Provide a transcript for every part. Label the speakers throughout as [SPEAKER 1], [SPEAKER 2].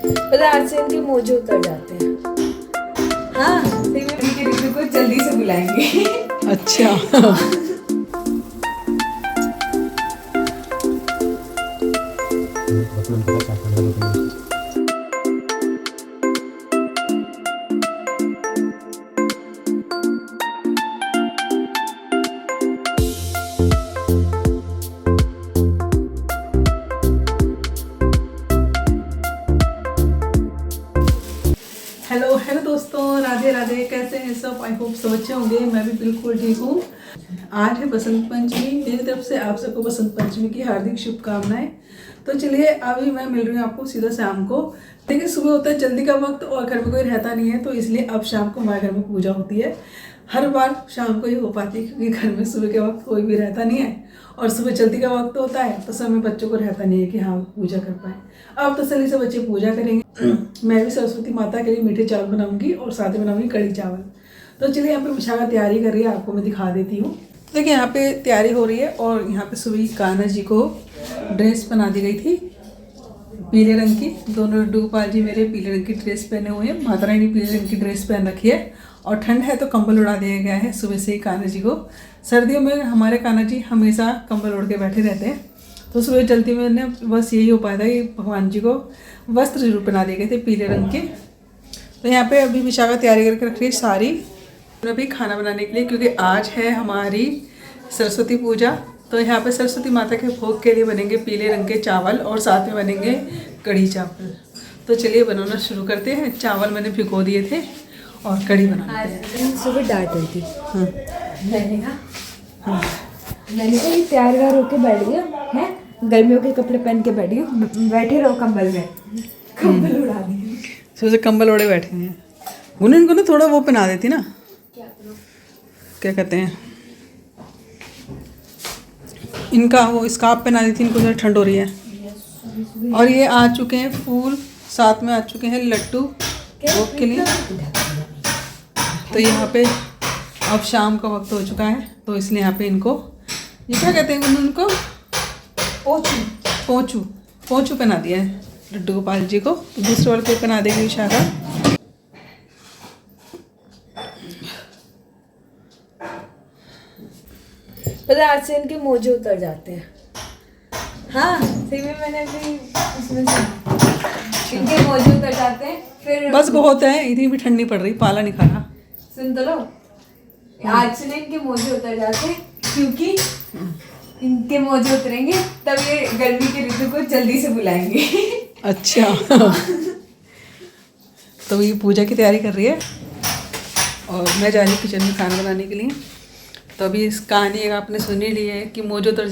[SPEAKER 1] पता आज से इनके मोजे उतर जाते हैं। हाँ, फिर मैं उनके रिश्ते को जल्दी से बुलाएंगे।
[SPEAKER 2] अच्छा। हेलो दोस्तों, राधे राधे। कैसे हैं सब? आई होप सब अच्छे होंगे। मैं भी बिल्कुल ठीक हूँ। आज है बसंत पंचमी। मेरी तरफ से आप सबको बसंत पंचमी की हार्दिक शुभकामनाएं। तो चलिए, अभी मैं मिल रही हूँ आपको सीधा शाम को। देखिए, सुबह होता है जल्दी का वक्त और घर में कोई रहता नहीं है, तो इसलिए अब शाम को हमारे घर में पूजा होती है। हर बार शाम को ही हो पाती है क्योंकि घर में सुबह के वक्त कोई भी रहता नहीं है और सुबह जल्दी का वक्त होता है, तो समय बच्चों को रहता नहीं है कि हाँ पूजा कर पाए। अब तसल्ली से बच्चे पूजा करेंगे। मैं भी सरस्वती माता के लिए मीठे चावल बनाऊंगी और साथ में बनाऊंगी कढ़ी चावल। तो चलिए, यहाँ पे विशाखा तैयारी कर रही है, आपको मैं दिखा देती हूँ। देखिए, यहाँ पे तैयारी हो रही है और यहाँ पे सुबह कान्हा जी को ड्रेस बना दी गई थी पीले रंग की। दोनों लड्डू गोपाल जी मेरे पीले रंग की ड्रेस पहने हुए हैं, माता रानी पीले रंग की ड्रेस पहन रखी है और ठंड है तो कंबल उड़ा दिया गया है सुबह से ही कान्हा जी को। सर्दियों में हमारे कान्हा जी हमेशा कंबल ओढ़ के बैठे रहते हैं, तो सुबह जल्दी में बस यही हो पाया था कि भगवान जी को वस्त्र जरूर पहना दिए गए थे पीले रंग के। तो यहाँ पे अभी विशाखा तैयारी करके रख रही है सारी अभी खाना बनाने के लिए, क्योंकि आज है हमारी सरस्वती पूजा। तो यहाँ पे सरस्वती माता के भोग के लिए बनेंगे पीले रंग के चावल और साथ में बनेंगे कढ़ी चावल। तो चलिए बनाना शुरू करते हैं। चावल मैंने भिगो दिए थे और कढ़ी बनाते हैं।
[SPEAKER 1] सुबह डांट रही थी।
[SPEAKER 2] हाँ
[SPEAKER 1] मैंने कहा ये तैयार व्यार होके बैठ गया है, गर्मियों के कपड़े पहन के बैठी हूँ, बैठे रहो कंबल में, कंबल उड़ा दिए।
[SPEAKER 2] सुबह से कंबल ओढ़े बैठे हैं। उन्हें इनको ना थोड़ा वो पहना देती ना, क्या कहते हैं, इनका वो स्कार्फ पहना देती, इनको जो ठंड हो रही है। और ये आ चुके हैं फूल, साथ में आ चुके हैं लड्डू भोग के लिए। तो यहाँ पे अब शाम का वक्त हो चुका है, तो इसलिए यहाँ पे इनको ये क्या कहते हैं उनको, पोंचू पोंचू पोंचू पहना दिया है लड्डू गोपाल जी को। तो दूसरे वाले को पहना देगी विशाखा।
[SPEAKER 1] पता आज से इनके मोजे उतर जाते हैं। हाँ, सही में मैंने अभी उसमें से इनके मोजे उतर जाते हैं। फिर
[SPEAKER 2] बस बहुत है, इतनी भी ठंड नहीं पड़ रही, पाला नहीं खाना।
[SPEAKER 1] सुन तो लो, आज से ना इनके मोजे उतर जाते हैं, क्योंकि इनके मोजे उतरेंगे तब ये गर्मी के ऋतु को जल्दी से बुलाएंगे।
[SPEAKER 2] अच्छा। तो ये पूजा की तैयारी कर रही है और मैं जा रही हूँ किचन में खाना बनाने के लिए। तो अभी इस कहानी एक आपने सुनी ली है कि मोजे उतार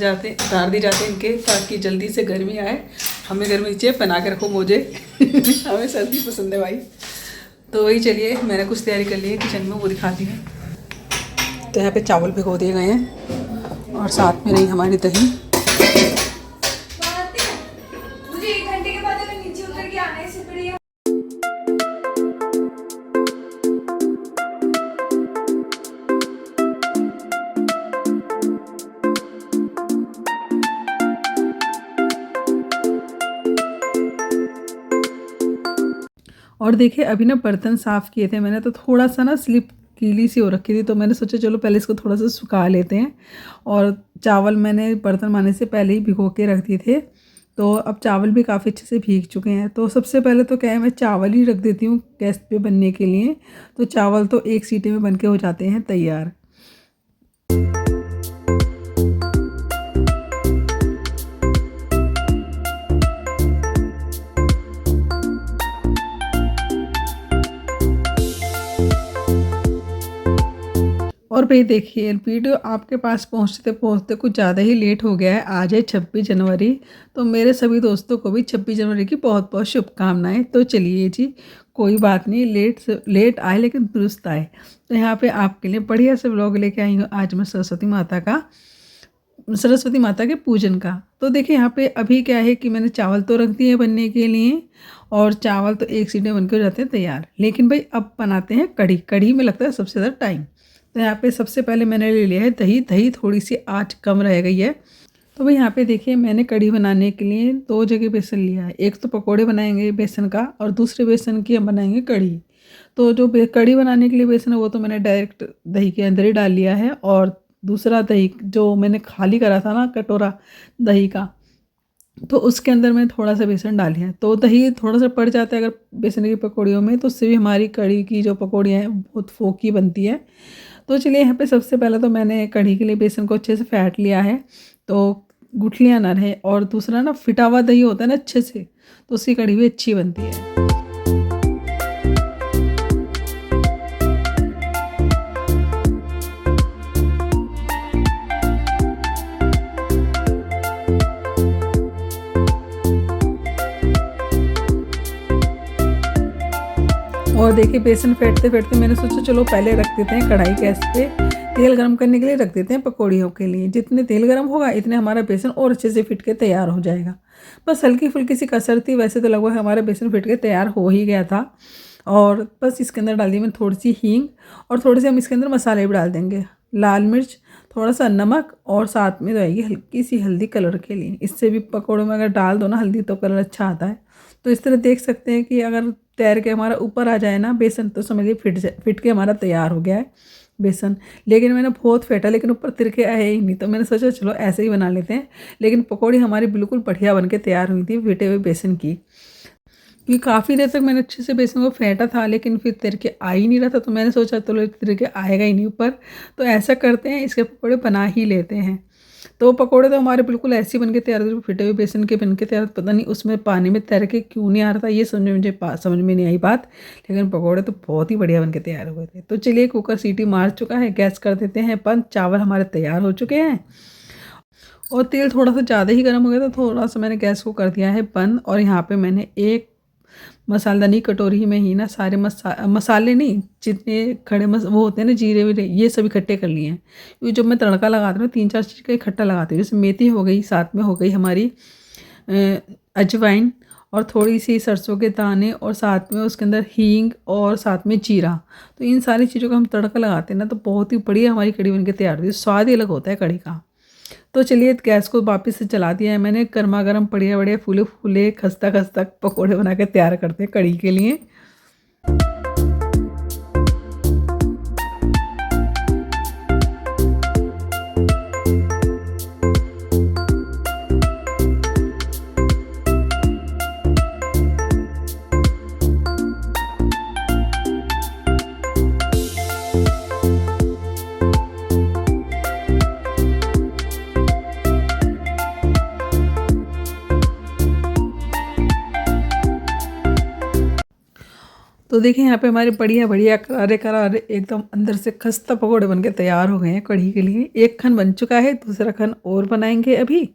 [SPEAKER 2] दी जाते हैं इनके, ताकि जल्दी से गर्मी आए। हमें गर्मी चाहिए, पहना के रखो मोजे। हमें सर्दी पसंद है भाई। तो वही, चलिए मैंने कुछ तैयारी कर ली है किचन में, वो दिखाती है। तो यहाँ पे चावल भिगो दिए गए हैं और साथ में रही हमारी दही।
[SPEAKER 1] मुझे 1 घंटे के बाद अगर नीचे उतर के आने से बढ़िया।
[SPEAKER 2] और देखिए, अभी ना बर्तन साफ़ किए थे मैंने, तो थोड़ा सा ना स्लिप गीली सी हो रखी थी, तो मैंने सोचा चलो पहले इसको थोड़ा सा सुखा लेते हैं। और चावल मैंने बर्तन मारने से पहले ही भिगो के रख दिए थे, तो अब चावल भी काफ़ी अच्छे से भीग चुके हैं। तो सबसे पहले तो क्या है, मैं चावल ही रख देती हूँ गैस पे बनने के लिए। तो चावल तो 1 सीटी में बन के हो जाते हैं तैयार। और भाई देखिए, वीडियो आपके पास पहुंचते पहुंचते कुछ ज़्यादा ही लेट हो गया है। आज है 26 जनवरी। तो मेरे सभी दोस्तों को भी 26 जनवरी की बहुत बहुत शुभकामनाएं। तो चलिए जी, कोई बात नहीं, लेट आए लेकिन दुरुस्त आए। तो यहाँ पे आपके लिए बढ़िया से व्लॉग लेके आई हूँ आज मैं सरस्वती माता के पूजन का। तो देखिए, यहाँ पे अभी क्या है कि मैंने चावल तो रख दिए बनने के लिए, और चावल तो 1 सीटी में बन के हो जाते हैं तैयार। लेकिन भाई अब बनाते हैं कढ़ी में लगता है सबसे ज़्यादा टाइम। तो यहाँ पे सबसे पहले मैंने ले लिया है दही। थोड़ी सी आँच कम रह गई है, तो भाई यहाँ पे देखिए मैंने कढ़ी बनाने के लिए 2 जगह बेसन लिया है। एक तो पकोड़े बनाएंगे बेसन का और दूसरे बेसन की हम बनाएंगे कढ़ी। तो जो कढ़ी बनाने के लिए बेसन है वो तो मैंने डायरेक्ट दही के अंदर ही डाल लिया है, और दूसरा दही जो मैंने खाली करा था ना कटोरा दही का, तो उसके अंदर मैंने थोड़ा सा बेसन डाल लिया है। तो दही थोड़ा सा पड़ जाता है अगर बेसन की पकौड़ियों में, तो उससे भी हमारी कढ़ी की जो पकौड़ियाँ हैं बहुत फोकी बनती है। तो चलिए यहाँ पे सबसे पहले तो मैंने कढ़ी के लिए बेसन को अच्छे से फेंट लिया है, तो गुठलियाँ ना रहे, और दूसरा ना फिटा हुआ दही होता है ना अच्छे से, तो उसकी कढ़ी भी अच्छी बनती है। और देखिए बेसन फेंटते फेंटते मैंने सोचा चलो पहले रख देते हैं कढ़ाई गैस पे, तेल गरम करने के लिए रख देते हैं पकौड़ियों के लिए। जितने तेल गरम होगा इतने हमारा बेसन और अच्छे से फिट के तैयार हो जाएगा। बस हल्की फुल्की सी कसर थी, वैसे तो लगभग हमारा बेसन फिट के तैयार हो ही गया था। और बस इसके अंदर डाल दी मैं थोड़ी सी हींग, और थोड़े से हम इसके अंदर मसाले भी डाल देंगे, लाल मिर्च, थोड़ा सा नमक, और साथ में रहेगी हल्की सी हल्दी कलर के लिए। इससे भी पकौड़ों में अगर डाल दो ना हल्दी तो कलर अच्छा आता है। तो इस तरह देख सकते हैं कि अगर तैर के हमारा ऊपर आ जाए ना बेसन, तो समझिए फिट के हमारा तैयार हो गया है बेसन। लेकिन मैंने बहुत फेंटा लेकिन ऊपर तिरके आए ही नहीं, तो मैंने सोचा चलो ऐसे ही बना लेते हैं। लेकिन पकौड़ी हमारी बिल्कुल बढ़िया बन के तैयार हुई थी फिटे हुए बेसन की, क्योंकि काफ़ी देर तक मैंने अच्छे से बेसन को फेंटा था लेकिन फिर तिरके आ ही नहीं रहा था। तो मैंने सोचा चलो तिरके आएगा ही नहीं ऊपर, तो ऐसा करते हैं इसके पकौड़े बना ही लेते हैं। तो पकोड़े तो हमारे बिल्कुल ऐसे ही बन के तैयार थे, फिटे हुए बेसन के बन के तैयार। पता नहीं उसमें पानी में तैर के क्यों नहीं आ रहा था, ये समझ में नहीं आई बात। लेकिन पकोड़े तो बहुत ही बढ़िया बन के तैयार हुए थे। तो चलिए कुकर सीटी मार चुका है, गैस कर देते हैं बंद। चावल हमारे तैयार हो चुके हैं, और तेल थोड़ा सा ज़्यादा ही गर्म हो गया था, थोड़ा सा मैंने गैस को कर दिया है बंद। और यहाँ पर मैंने एक मसालदानी कटोरी में ही ना सारे मसाले नहीं, जितने खड़े वो होते हैं ना जीरे वीरे, ये सब इकट्ठे कर लिए हैं। क्योंकि जब मैं तड़का लगाती हूँ 3-4 चीज़ का इकट्ठा लगाती हूँ। जैसे मेथी हो गई, साथ में हो गई हमारी अजवाइन, और थोड़ी सी सरसों के दाने, और साथ में उसके अंदर हींग, और साथ में जीरा। तो इन सारी चीज़ों का हम तड़का लगाते हैं ना, तो बहुत ही बढ़िया हमारी कढ़ी बन के तैयार होती है। स्वाद ही अलग होता है कढ़ी का। तो चलिए गैस को वापस से चला दिया है मैंने। गर्मा गर्म बढ़िया बढ़िया फूले फूले खस्ता खस्ता पकौड़े बना के तैयार करते हैं कढ़ी के लिए। तो देखिए यहाँ पे हमारे बढ़िया बढ़िया करारे करारे एकदम अंदर से खस्ता पकौड़े बन के तैयार हो गए हैं कढ़ी के लिए। एक खन बन चुका है, दूसरा खन और बनाएंगे अभी।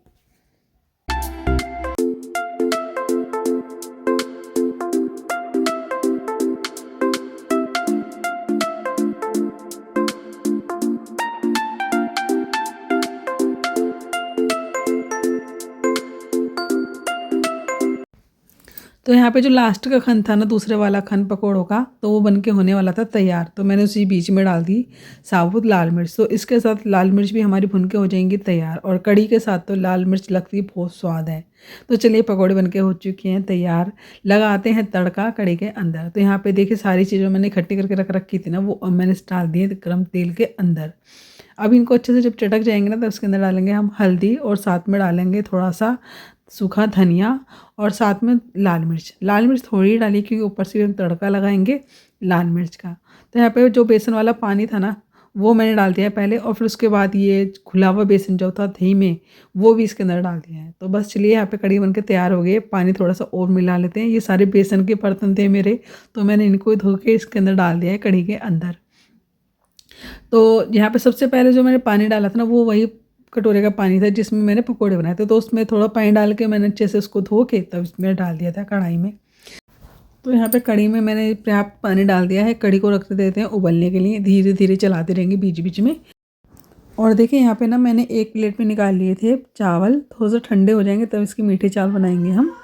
[SPEAKER 2] तो यहाँ पे जो लास्ट का खन था ना, दूसरे वाला खन पकौड़ों का, तो वो बन के होने वाला था तैयार। तो मैंने उसी बीच में डाल दी साबुत लाल मिर्च। तो इसके साथ लाल मिर्च भी हमारी भुन के हो जाएंगी तैयार, और कढ़ी के साथ तो लाल मिर्च लगती बहुत स्वाद है। तो चलिए पकौड़े बन के हो चुके हैं तैयार। लगाते हैं तड़का कढ़ी के अंदर। तो यहाँ पर देखिए सारी चीज़ें मैंने इकट्ठी करके रखी थी ना, वो मैंने डाल दिए गर्म तेल के अंदर। अब इनको अच्छे से जब चटक जाएंगे ना, तो उसके अंदर डालेंगे हम हल्दी, और साथ में डालेंगे थोड़ा सा सूखा धनिया, और साथ में लाल मिर्च थोड़ी डाली, क्योंकि ऊपर से हम तड़का लगाएंगे लाल मिर्च का। तो यहाँ पे जो बेसन वाला पानी था ना, वो मैंने डाल दिया है पहले, और फिर उसके बाद ये खुला हुआ बेसन जो था दही में, वो भी इसके अंदर डाल दिया है। तो बस चलिए यहाँ पे कढ़ी बनके तैयार हो गई। पानी थोड़ा सा और मिला लेते हैं। ये सारे बेसन के बर्तन थे मेरे, तो मैंने इनको धो के इसके अंदर डाल दिया है कढ़ी के अंदर। तो यहाँ पे सबसे पहले जो मैंने पानी डाला था ना, वो वही कटोरे का पानी था जिसमें मैंने पकोड़े बनाए थे। तो उसमें थोड़ा पानी डाल के मैंने अच्छे से उसको धो के तब इसमें डाल दिया था कढ़ाई में। तो यहाँ पे कढ़ी में मैंने पर्याप्त पानी डाल दिया है। कढ़ी को रखते देते हैं उबलने के लिए, धीरे धीरे चलाते रहेंगे बीच बीच में। और देखिए यहाँ पे ना मैंने एक प्लेट में निकाल लिए थे चावल, थोड़ा सा ठंडे हो जाएंगे तब इसके मीठे चावल बनाएंगे हम।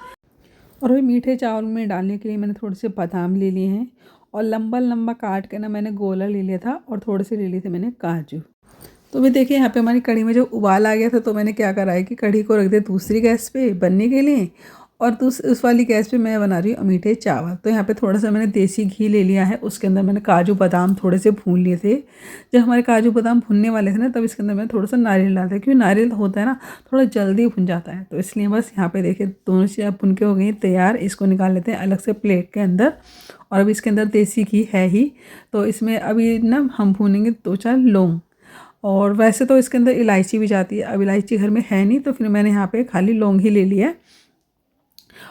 [SPEAKER 2] और वही मीठे चावल में डालने के लिए मैंने थोड़े से बादाम ले लिए हैं, और लंबा लंबा काट के ना मैंने गोला ले लिया था, और थोड़े से ले लिए थे मैंने काजू। तो भी देखिए यहाँ पे हमारी कढ़ी में जो उबाल आ गया था, तो मैंने क्या करा है कि कढ़ी को रख दिया दूसरी गैस पे बनने के लिए, और उस वाली गैस पे मैं बना रही हूँ मीठे चावल। तो यहाँ पे थोड़ा सा मैंने देसी घी ले लिया है, उसके अंदर मैंने काजू बादाम थोड़े से भून लिए थे। जब हमारे काजू बादाम भुनने वाले थे ना, तब इसके अंदर मैंने थोड़ा सा नारियल डाला था, क्योंकि नारियल होता है ना थोड़ा जल्दी भुन जाता है। तो इसलिए बस यहाँ पे देखिए दोनों चीज़ें भुन के हो गई तैयार। इसको निकाल लेते हैं अलग से प्लेट के अंदर। और अभी इसके अंदर देसी घी है ही, तो इसमें अभी ना हम भूनेंगे 2-4 लौंग। और वैसे तो इसके अंदर इलायची भी जाती है, अब इलायची घर में है नहीं, तो फिर मैंने यहाँ पे खाली लौंग ही ले लिया है।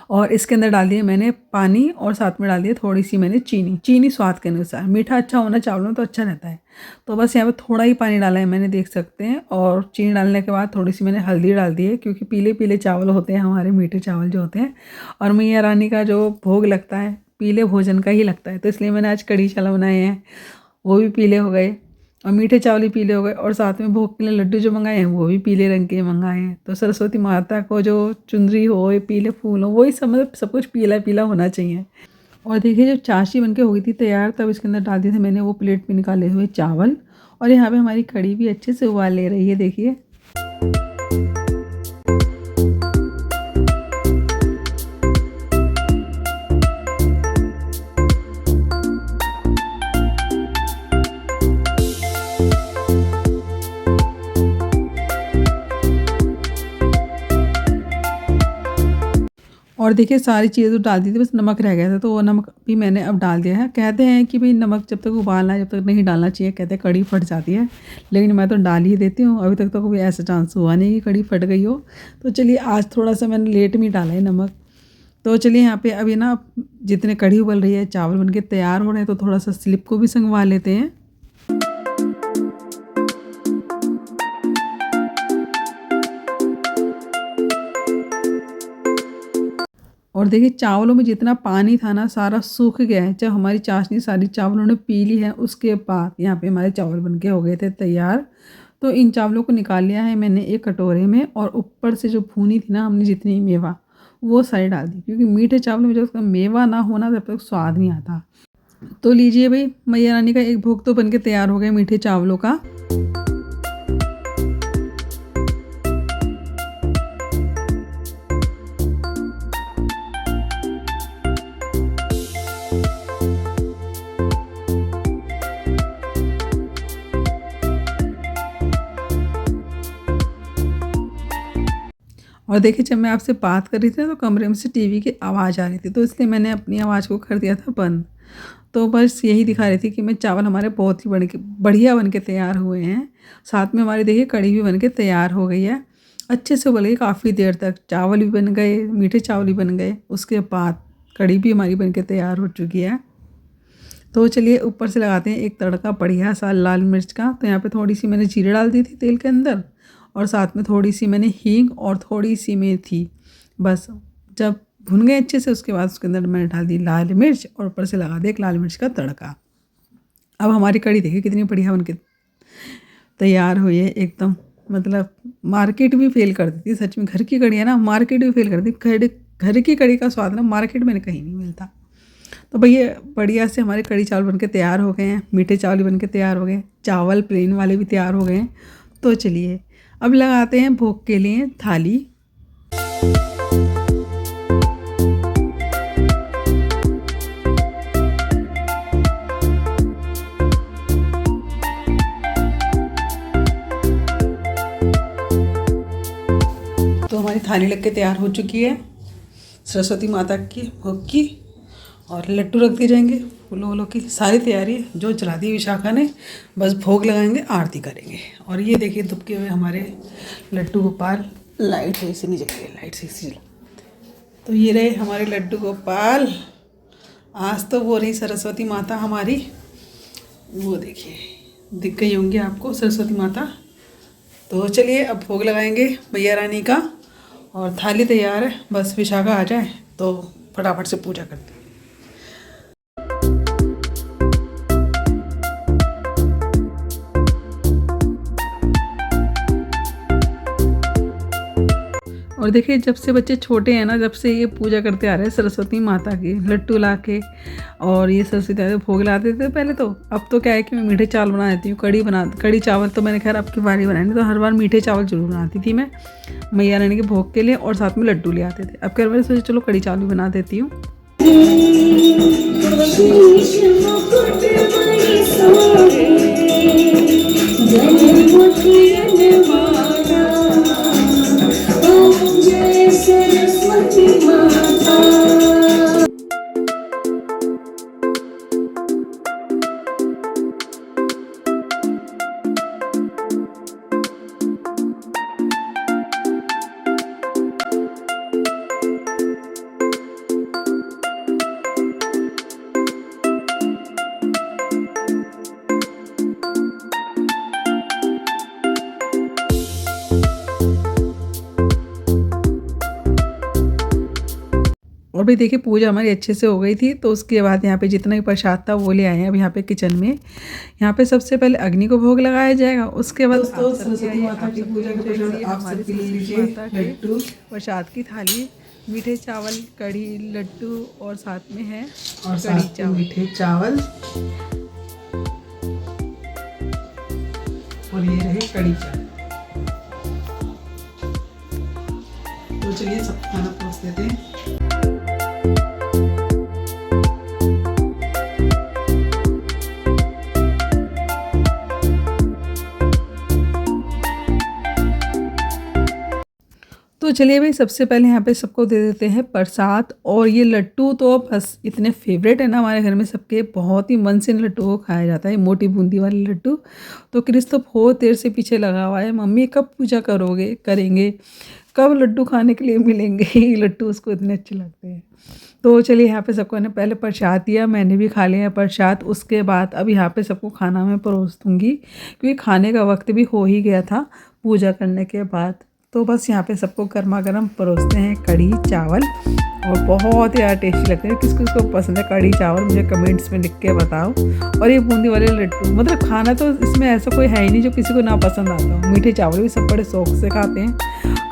[SPEAKER 2] और इसके अंदर डाल दिए मैंने पानी, और साथ में डाल दिया थोड़ी सी मैंने चीनी स्वाद के अनुसार। मीठा अच्छा होना चावल में तो अच्छा रहता है। तो बस यहाँ पे थोड़ा ही पानी डाला है मैंने, देख सकते हैं। और चीनी डालने के बाद थोड़ी सी मैंने हल्दी डाल दी है, क्योंकि पीले पीले चावल होते हैं हमारे मीठे चावल जो होते हैं, और मैया रानी का जो भोग लगता है पीले भोजन का ही लगता है। तो इसलिए मैंने आज कढ़ी चावल बनाए हैं, वो भी पीले हो गए, और मीठे चावल भी पीले हो गए, और साथ में भोग के लिए लड्डू जो मंगाए हैं वो भी पीले रंग के मंगाए हैं। तो सरस्वती माता को जो चुनरी हो, ये पीले फूल हो, वही सब मतलब सब कुछ पीला पीला होना चाहिए। और देखिए जब चाशनी बनके हो गई थी तैयार, तब इसके अंदर डाल दिए थे मैंने वो प्लेट में निकाले हुए चावल। और यहाँ पे हमारी कढ़ी भी अच्छे से उबाल ले रही है, देखिए। और देखिए सारी चीज़ें तो डाल दी थी, बस नमक रह गया था, तो वो नमक भी मैंने अब डाल दिया है। कहते हैं कि भाई नमक जब तक उबालना है जब तक नहीं डालना चाहिए, कहते हैं कढ़ी फट जाती है, लेकिन मैं तो डाल ही देती हूँ। अभी तक तो कोई ऐसा चांस हुआ नहीं कि कढ़ी फट गई हो। तो चलिए आज थोड़ा सा मैंने लेट में डाला है नमक। तो चलिए यहाँ पे अभी ना जितने कढ़ी उबल रही है, चावल बन के तैयार हो रहे हैं, तो थोड़ा सा स्लिप को भी संगवा लेते हैं। और देखिए चावलों में जितना पानी था ना सारा सूख गया है। जब हमारी चाशनी सारी चावलों ने पी ली है, उसके बाद यहाँ पे हमारे चावल बनके हो गए थे तैयार। तो इन चावलों को निकाल लिया है मैंने एक कटोरे में, और ऊपर से जो भूनी थी ना हमने जितनी मेवा, वो सारी डाल दी, क्योंकि मीठे चावलों में जब उसका मेवा ना होना तब तक स्वाद नहीं आता। तो लीजिए भाई, मैया रानी का एक भोग तो बनके तैयार हो गया मीठे चावलों का। और देखिए जब मैं आपसे बात कर रही थी तो कमरे में से टीवी की आवाज़ आ रही थी, तो इसलिए मैंने अपनी आवाज़ को कर दिया था बंद। तो बस यही दिखा रही थी कि मैं चावल हमारे बहुत ही बढ़िया बन के तैयार हुए हैं। साथ में हमारी देखिए कढ़ी भी बन के तैयार हो गई है, अच्छे से उबल गई काफ़ी देर तक। चावल भी बन गए, मीठे चावल भी बन गए, उसके बाद कढ़ी भी हमारी बन के तैयार हो चुकी है। तो चलिए ऊपर से लगाते हैं एक तड़का बढ़िया सा लाल मिर्च का। तो यहाँ पे थोड़ी सी मैंने जीरे डाल दी थी तेल के अंदर, और साथ में थोड़ी सी मैंने हींग और थोड़ी सी मेथी। बस जब भुन गए अच्छे से, उसके बाद उसके अंदर मैंने डाल दी लाल मिर्च, और ऊपर से लगा दिया एक लाल मिर्च का तड़का। अब हमारी कढ़ी देखिए कितनी बढ़िया बनके तैयार हुई है एकदम। मतलब मार्केट भी फेल कर देती सच में, घर की कढ़ी है ना, मार्केट भी फेल कर देती। घर की कढ़ी का स्वाद ना मार्केट में कहीं नहीं मिलता। तो भैया बढ़िया से हमारे कढ़ी चावल बनके तैयार हो गए हैं, मीठे चावल भी बनके तैयार हो गए, चावल प्लेन वाले भी तैयार हो गए हैं। तो चलिए अब लगाते हैं भोग के लिए थाली। तो हमारी थाली लग के तैयार हो चुकी है सरस्वती माता की भोग की, और लड्डू रख दिए जाएंगे फूलों वूलों की। सारी तैयारी जो चला दी विशाखा ने, बस भोग लगाएंगे, आरती करेंगे। और ये देखिए दुबके हुए हमारे लड्डू गोपाल, लाइट से इसे नहीं जगह, लाइट से इसे जला। तो ये रहे हमारे लड्डू गोपाल। आज तो वो रही सरस्वती माता हमारी, वो देखिए दिख गई होंगी आपको सरस्वती माता। तो चलिए अब भोग लगाएंगे मैया रानी का, और थाली तैयार है, बस विशाखा आ जाए तो फटाफट से पूजा करते हैं। और और देखिए जब से बच्चे छोटे हैं ना, जब से ये पूजा करते आ रहे हैं सरस्वती माता की, लड्डू ला के और ये सरस्वती माता को भोग लाते थे पहले तो। अब तो क्या है कि मैं मीठे चावल बना देती हूँ, कड़ी चावल तो मैंने खैर अब की बारी बनाई, तो हर बार मीठे चावल जरूर बनाती थी मैं मैया रानी के भोग के लिए, और साथ में लड्डू ले आते थे। अब क्या मैंने सोचा चलो कड़ी चावल भी बना देती हूँ। और भाई देखिए पूजा हमारी अच्छे से हो गई थी, तो उसके बाद यहाँ पे जितना भी प्रसाद था वो ले आए हैं अब यहाँ पे किचन में। यहाँ पे सबसे पहले अग्नि को भोग लगाया जाएगा, उसके बाद
[SPEAKER 3] दोस्तों सरस्वती माता की पूजा के प्रसाद आप सब के लिए लीजिए लड्डू,
[SPEAKER 2] प्रसाद की थाली, मीठे चावल, कढ़ी, लड्डू और साथ में है
[SPEAKER 3] और
[SPEAKER 2] कढ़ी
[SPEAKER 3] साथ में मीठे चावल, और ये रहे कढ़ी चावल। तो चलिए सब खाना परोस देते हैं।
[SPEAKER 2] तो चलिए भाई सबसे पहले यहाँ पे सबको दे देते हैं प्रसाद। और ये लड्डू तो बस इतने फेवरेट है ना हमारे घर में सबके, बहुत ही मन से इन लड्डू को खाया जाता है, मोटी बूंदी वाले लड्डू। तो क्रिस तो बहुत देर से पीछे लगा हुआ है, मम्मी कब पूजा करेंगे, कब लड्डू खाने के लिए मिलेंगे। ये लड्डू उसको इतने अच्छे लगते हैं। तो चलिए यहाँ पे सबको ने पहले प्रसाद दिया, मैंने भी खा लिया प्रसाद। उसके बाद अब यहाँ पे सबको खाना मैं परोस दूँगी, क्योंकि खाने का वक्त भी हो ही गया था पूजा करने के बाद। तो बस यहाँ पे सबको गर्मा गर्म परोसते हैं कढ़ी चावल, और बहुत ही टेस्टी लगते हैं। किस किस को पसंद है कढ़ी चावल मुझे कमेंट्स में लिख के बताओ। और ये बूंदी वाले लड्डू, मतलब खाना तो इसमें ऐसा कोई है ही नहीं जो किसी को ना पसंद आता हो। मीठे चावल भी सब बड़े शौक से खाते हैं,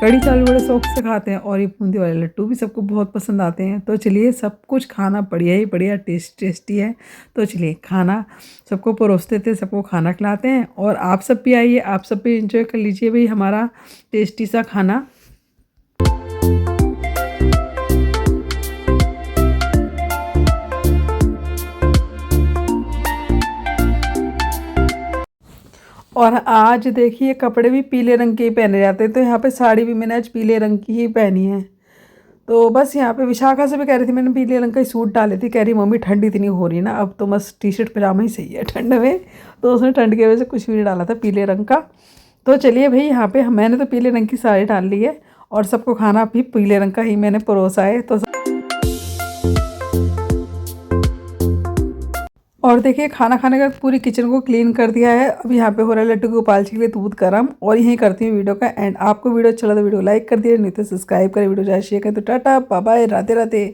[SPEAKER 2] कढ़ी चावल बड़े शौक से खाते हैं, और ये बूंदी वाले लड्डू भी सबको बहुत पसंद आते हैं। तो चलिए सब कुछ खाना बढ़िया ही बढ़िया टेस्टी है। तो चलिए खाना सबको परोसते थे, सबको खाना खिलाते हैं। और आप सब भी आइए, आप सब भी इंजॉय कर लीजिए भाई हमारा टेस्टी सा खाना। और आज देखिए कपड़े भी पीले रंग के ही पहने जाते हैं, तो यहाँ पे साड़ी भी मैंने आज पीले रंग की ही पहनी है। तो बस यहाँ पे विशाखा से भी कह रही थी, मैंने पीले रंग का ही सूट डाले थी, कह रही मम्मी ठंड इतनी हो रही ना, अब तो बस टी शर्ट पजामा ही सही है ठंड में। तो उसने ठंड की वजह से कुछ भी नहीं डाला था पीले रंग का। तो चलिए भाई यहाँ पे मैंने तो पीले रंग की साड़ी डाल ली है, और सबको खाना भी पीले रंग का ही मैंने परोसा है। तो और देखिए खाना खाने का पूरी किचन को क्लीन कर दिया है। अब यहाँ पे हो रहा है लड्डू गोपाल जी के लिए दूध गर्म। और यहीं करती हूँ वीडियो का एंड। आपको वीडियो अच्छा लगा तो वीडियो लाइक कर दिए, नहीं तो सब्सक्राइब करें, वीडियो शेयर करें। तो tata bye bye, Radhe Radhe.